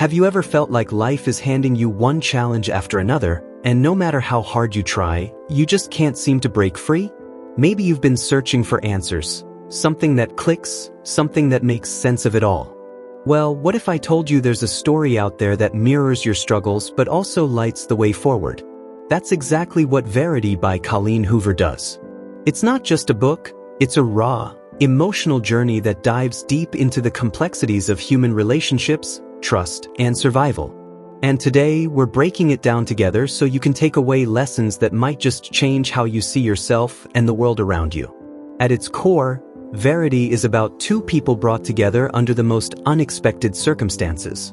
Have you ever felt like life is handing you one challenge after another, and no matter how hard you try, you just can't seem to break free? Maybe you've been searching for answers, something that clicks, something that makes sense of it all. Well, what if I told you there's a story out there that mirrors your struggles but also lights the way forward? That's exactly what Verity by Colleen Hoover does. It's not just a book, it's a raw, emotional journey that dives deep into the complexities of human relationships, trust, and survival. And today, we're breaking it down together so you can take away lessons that might just change how you see yourself and the world around you. At its core, Verity is about two people brought together under the most unexpected circumstances.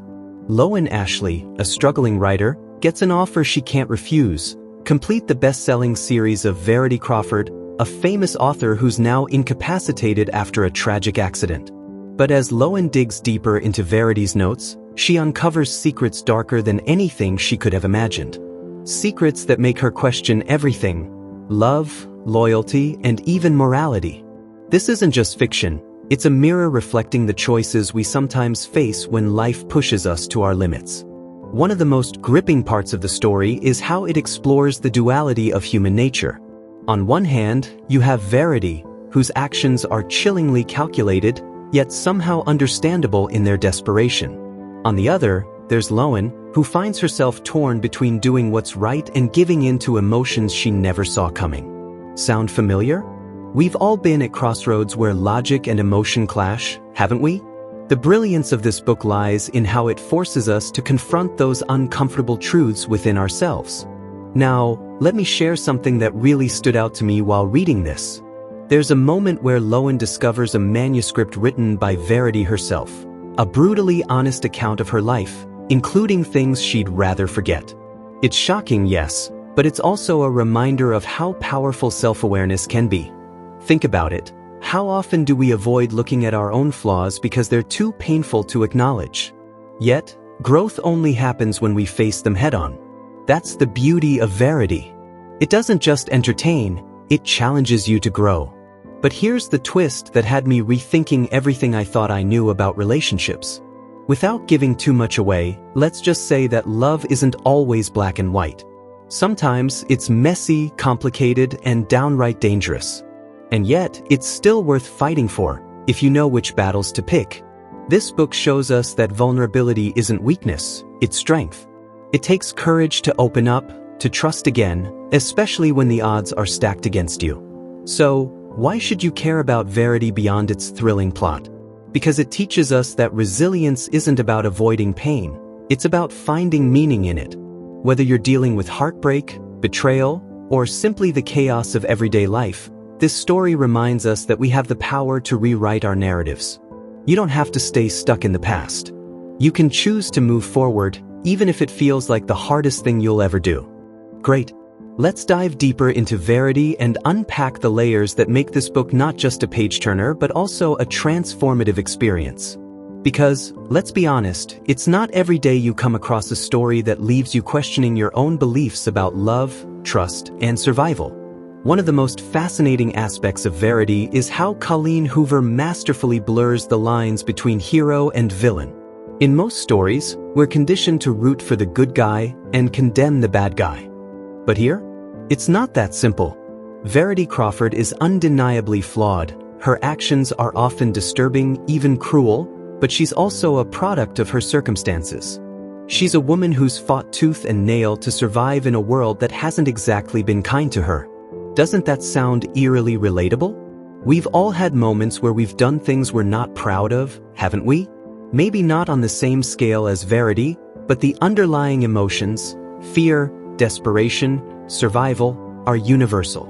Lowen Ashley, a struggling writer, gets an offer she can't refuse: complete the best-selling series of Verity Crawford, a famous author who's now incapacitated after a tragic accident. But as Lowen digs deeper into Verity's notes, she uncovers secrets darker than anything she could have imagined. Secrets that make her question everything: love, loyalty, and even morality. This isn't just fiction, it's a mirror reflecting the choices we sometimes face when life pushes us to our limits. One of the most gripping parts of the story is how it explores the duality of human nature. On one hand, you have Verity, whose actions are chillingly calculated, yet somehow understandable in their desperation. On the other, there's Lowen, who finds herself torn between doing what's right and giving in to emotions she never saw coming. Sound familiar? We've all been at crossroads where logic and emotion clash, haven't we? The brilliance of this book lies in how it forces us to confront those uncomfortable truths within ourselves. Now, let me share something that really stood out to me while reading this. There's a moment where Lowen discovers a manuscript written by Verity herself, a brutally honest account of her life, including things she'd rather forget. It's shocking, yes, but it's also a reminder of how powerful self-awareness can be. Think about it. How often do we avoid looking at our own flaws because they're too painful to acknowledge? Yet, growth only happens when we face them head-on. That's the beauty of Verity. It doesn't just entertain, it challenges you to grow. But here's the twist that had me rethinking everything I thought I knew about relationships. Without giving too much away, let's just say that love isn't always black and white. Sometimes it's messy, complicated, and downright dangerous. And yet, it's still worth fighting for, if you know which battles to pick. This book shows us that vulnerability isn't weakness, it's strength. It takes courage to open up, to trust again, especially when the odds are stacked against you. So, why should you care about Verity beyond its thrilling plot? Because it teaches us that resilience isn't about avoiding pain, it's about finding meaning in it. Whether you're dealing with heartbreak, betrayal, or simply the chaos of everyday life, this story reminds us that we have the power to rewrite our narratives. You don't have to stay stuck in the past. You can choose to move forward, even if it feels like the hardest thing you'll ever do. Great. Let's dive deeper into Verity and unpack the layers that make this book not just a page-turner but also a transformative experience. Because, let's be honest, it's not every day you come across a story that leaves you questioning your own beliefs about love, trust, and survival. One of the most fascinating aspects of Verity is how Colleen Hoover masterfully blurs the lines between hero and villain. In most stories, we're conditioned to root for the good guy and condemn the bad guy. But here, it's not that simple. Verity Crawford is undeniably flawed. Her actions are often disturbing, even cruel, but she's also a product of her circumstances. She's a woman who's fought tooth and nail to survive in a world that hasn't exactly been kind to her. Doesn't that sound eerily relatable? We've all had moments where we've done things we're not proud of, haven't we? Maybe not on the same scale as Verity, but the underlying emotions, fear, desperation, survival, are universal.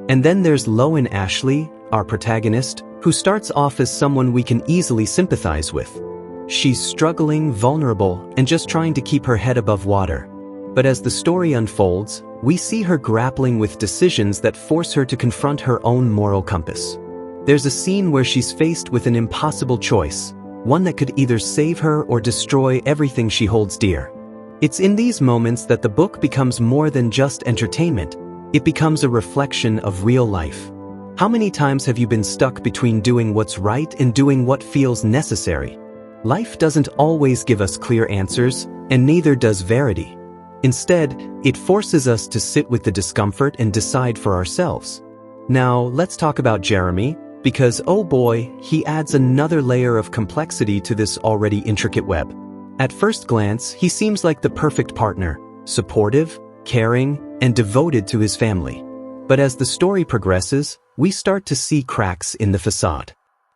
And then there's Lowen Ashley, our protagonist, who starts off as someone we can easily sympathize with. She's struggling, vulnerable, and just trying to keep her head above water. But as the story unfolds, we see her grappling with decisions that force her to confront her own moral compass. There's a scene where she's faced with an impossible choice, one that could either save her or destroy everything she holds dear. It's in these moments that the book becomes more than just entertainment. It becomes a reflection of real life. How many times have you been stuck between doing what's right and doing what feels necessary? Life doesn't always give us clear answers, and neither does Verity. Instead, it forces us to sit with the discomfort and decide for ourselves. Now, let's talk about Jeremy, because oh boy, he adds another layer of complexity to this already intricate web. At first glance, he seems like the perfect partner, supportive, caring, and devoted to his family. But as the story progresses, we start to see cracks in the facade.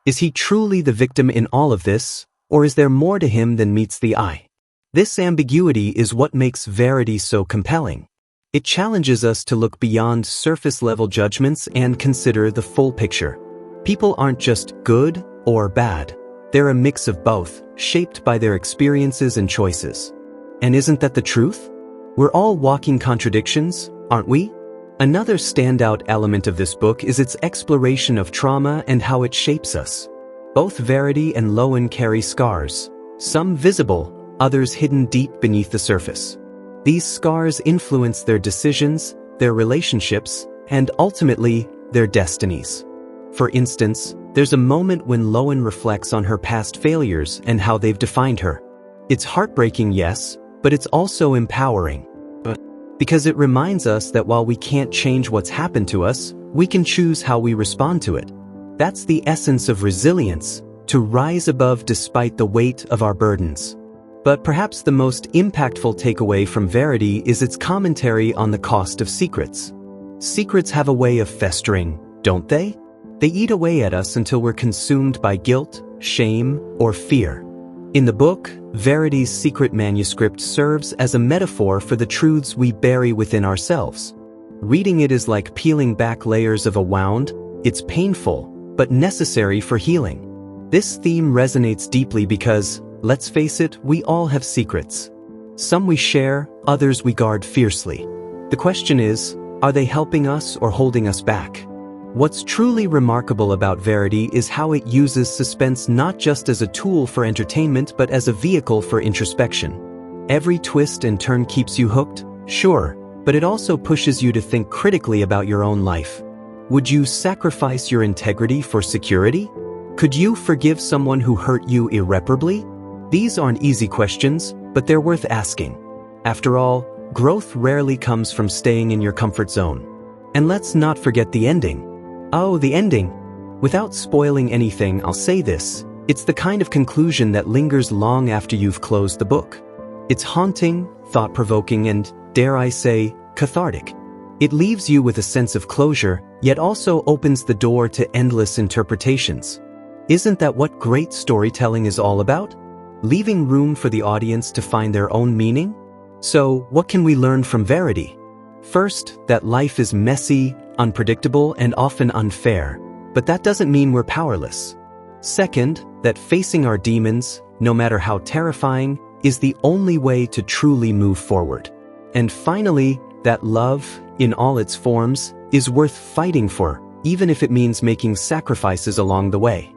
Is he truly the victim in all of this, or is there more to him than meets the eye? This ambiguity is what makes Verity so compelling. It challenges us to look beyond surface-level judgments and consider the full picture. People aren't just good or bad. They're a mix of both, shaped by their experiences and choices. And isn't that the truth? We're all walking contradictions, aren't we? Another standout element of this book is its exploration of trauma and how it shapes us. Both Verity and Lowen carry scars, some visible, others hidden deep beneath the surface. These scars influence their decisions, their relationships, and ultimately, their destinies. For instance, there's a moment when Lowen reflects on her past failures and how they've defined her. It's heartbreaking, yes, but it's also empowering. Because it reminds us that while we can't change what's happened to us, we can choose how we respond to it. That's the essence of resilience, to rise above despite the weight of our burdens. But perhaps the most impactful takeaway from Verity is its commentary on the cost of secrets. Secrets have a way of festering, don't they? They eat away at us until we're consumed by guilt, shame, or fear. In the book, Verity's secret manuscript serves as a metaphor for the truths we bury within ourselves. Reading it is like peeling back layers of a wound. It's painful, but necessary for healing. This theme resonates deeply because, let's face it, we all have secrets. Some we share, others we guard fiercely. The question is, are they helping us or holding us back? What's truly remarkable about Verity is how it uses suspense not just as a tool for entertainment but as a vehicle for introspection. Every twist and turn keeps you hooked, sure, but it also pushes you to think critically about your own life. Would you sacrifice your integrity for security? Could you forgive someone who hurt you irreparably? These aren't easy questions, but they're worth asking. After all, growth rarely comes from staying in your comfort zone. And let's not forget the ending. Oh, the ending. Without spoiling anything, I'll say this. It's the kind of conclusion that lingers long after you've closed the book. It's haunting, thought-provoking, and, dare I say, cathartic. It leaves you with a sense of closure, yet also opens the door to endless interpretations. Isn't that what great storytelling is all about? Leaving room for the audience to find their own meaning? So, what can we learn from Verity? First, that life is messy, unpredictable, and often unfair, but that doesn't mean we're powerless. Second, that facing our demons, no matter how terrifying, is the only way to truly move forward. And finally, that love, in all its forms, is worth fighting for, even if it means making sacrifices along the way.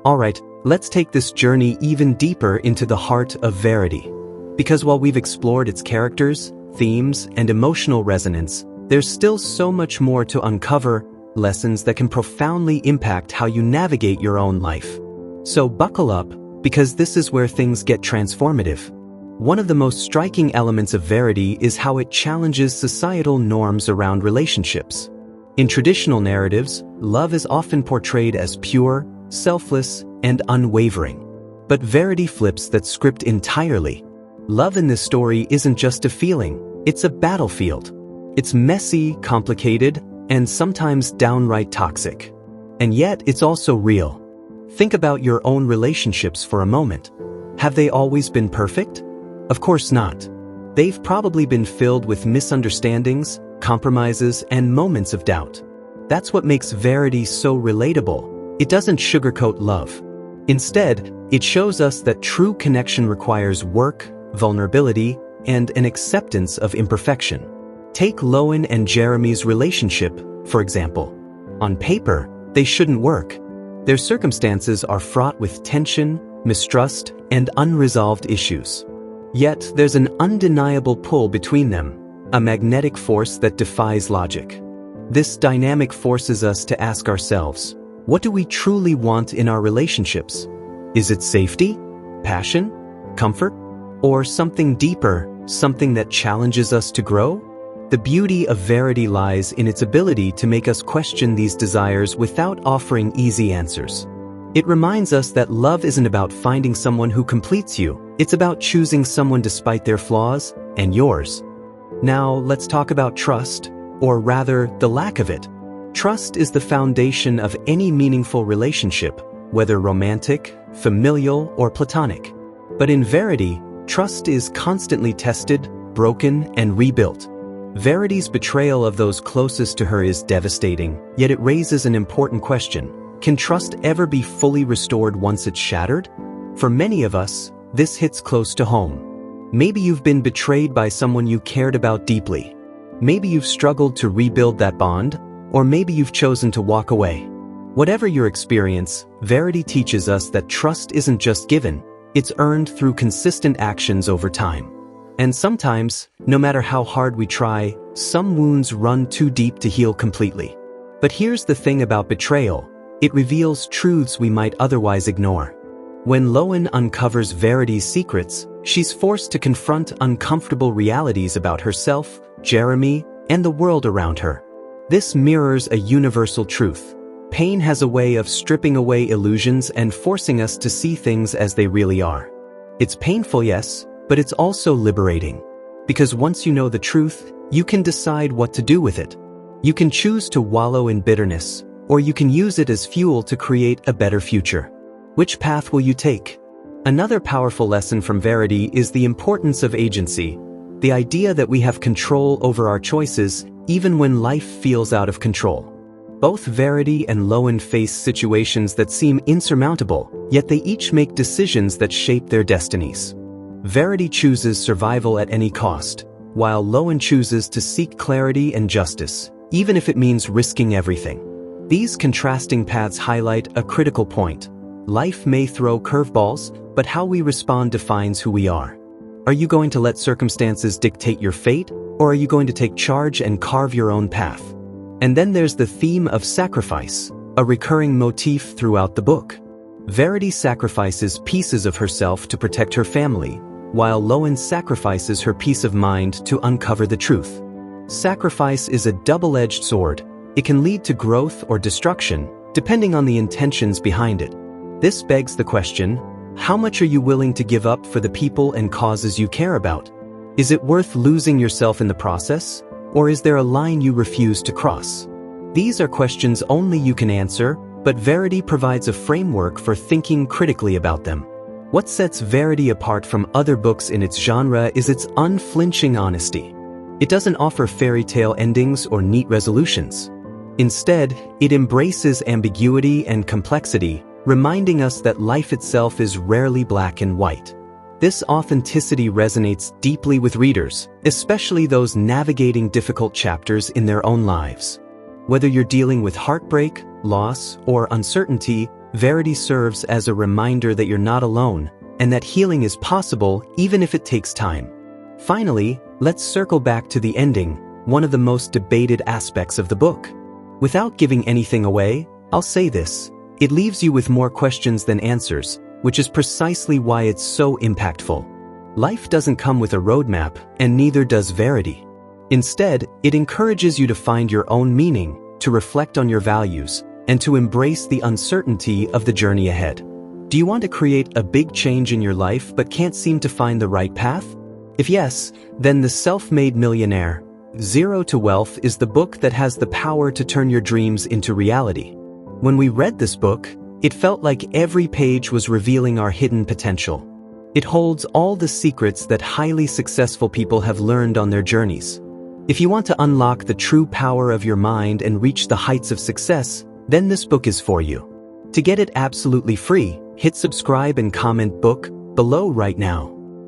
Alright, let's take this journey even deeper into the heart of Verity. Because while we've explored its characters, themes, and emotional resonance, there's still so much more to uncover, lessons that can profoundly impact how you navigate your own life. So buckle up, because this is where things get transformative. One of the most striking elements of Verity is how it challenges societal norms around relationships. In traditional narratives, love is often portrayed as pure, selfless, and unwavering. But Verity flips that script entirely. Love in this story isn't just a feeling, it's a battlefield. It's messy, complicated, and sometimes downright toxic. And yet, it's also real. Think about your own relationships for a moment. Have they always been perfect? Of course not. They've probably been filled with misunderstandings, compromises, and moments of doubt. That's what makes Verity so relatable. It doesn't sugarcoat love. Instead, it shows us that true connection requires work, vulnerability, and an acceptance of imperfection. Take Lowen and Jeremy's relationship, for example. On paper, they shouldn't work. Their circumstances are fraught with tension, mistrust, and unresolved issues. Yet, there's an undeniable pull between them, a magnetic force that defies logic. This dynamic forces us to ask ourselves, what do we truly want in our relationships? Is it safety? Passion? Comfort? Or something deeper, something that challenges us to grow? The beauty of Verity lies in its ability to make us question these desires without offering easy answers. It reminds us that love isn't about finding someone who completes you, it's about choosing someone despite their flaws and yours. Now, let's talk about trust, or rather, the lack of it. Trust is the foundation of any meaningful relationship, whether romantic, familial, or platonic. But in Verity, trust is constantly tested, broken, and rebuilt. Verity's betrayal of those closest to her is devastating, yet it raises an important question. Can trust ever be fully restored once it's shattered? For many of us, this hits close to home. Maybe you've been betrayed by someone you cared about deeply. Maybe you've struggled to rebuild that bond, or maybe you've chosen to walk away. Whatever your experience, Verity teaches us that trust isn't just given, it's earned through consistent actions over time. And sometimes, no matter how hard we try, some wounds run too deep to heal completely. But here's the thing about betrayal. It reveals truths we might otherwise ignore. When Lowen uncovers Verity's secrets, she's forced to confront uncomfortable realities about herself, Jeremy, and the world around her. This mirrors a universal truth. Pain has a way of stripping away illusions and forcing us to see things as they really are. It's painful, yes, but it's also liberating. Because once you know the truth, you can decide what to do with it. You can choose to wallow in bitterness, or you can use it as fuel to create a better future. Which path will you take? Another powerful lesson from Verity is the importance of agency, the idea that we have control over our choices even when life feels out of control. Both Verity and Lowen face situations that seem insurmountable, yet they each make decisions that shape their destinies. Verity chooses survival at any cost, while Lowen chooses to seek clarity and justice, even if it means risking everything. These contrasting paths highlight a critical point. Life may throw curveballs, but how we respond defines who we are. Are you going to let circumstances dictate your fate, or are you going to take charge and carve your own path? And then there's the theme of sacrifice, a recurring motif throughout the book. Verity sacrifices pieces of herself to protect her family, while Lowen sacrifices her peace of mind to uncover the truth. Sacrifice is a double-edged sword. It can lead to growth or destruction, depending on the intentions behind it. This begs the question, how much are you willing to give up for the people and causes you care about? Is it worth losing yourself in the process, or is there a line you refuse to cross? These are questions only you can answer, but Verity provides a framework for thinking critically about them. What sets Verity apart from other books in its genre is its unflinching honesty. It doesn't offer fairy tale endings or neat resolutions. Instead, it embraces ambiguity and complexity, reminding us that life itself is rarely black and white. This authenticity resonates deeply with readers, especially those navigating difficult chapters in their own lives. Whether you're dealing with heartbreak, loss, or uncertainty, Verity serves as a reminder that you're not alone, and that healing is possible even if it takes time. Finally, let's circle back to the ending, one of the most debated aspects of the book. Without giving anything away, I'll say this: it leaves you with more questions than answers, which is precisely why it's so impactful. Life doesn't come with a roadmap, and neither does Verity. Instead, it encourages you to find your own meaning, to reflect on your values, and to embrace the uncertainty of the journey ahead. Do you want to create a big change in your life but can't seem to find the right path? If yes, then The Self-Made Millionaire, Zero to Wealth is the book that has the power to turn your dreams into reality. When we read this book, it felt like every page was revealing our hidden potential. It holds all the secrets that highly successful people have learned on their journeys. If you want to unlock the true power of your mind and reach the heights of success, then this book is for you. To get it absolutely free, hit subscribe and comment book below right now.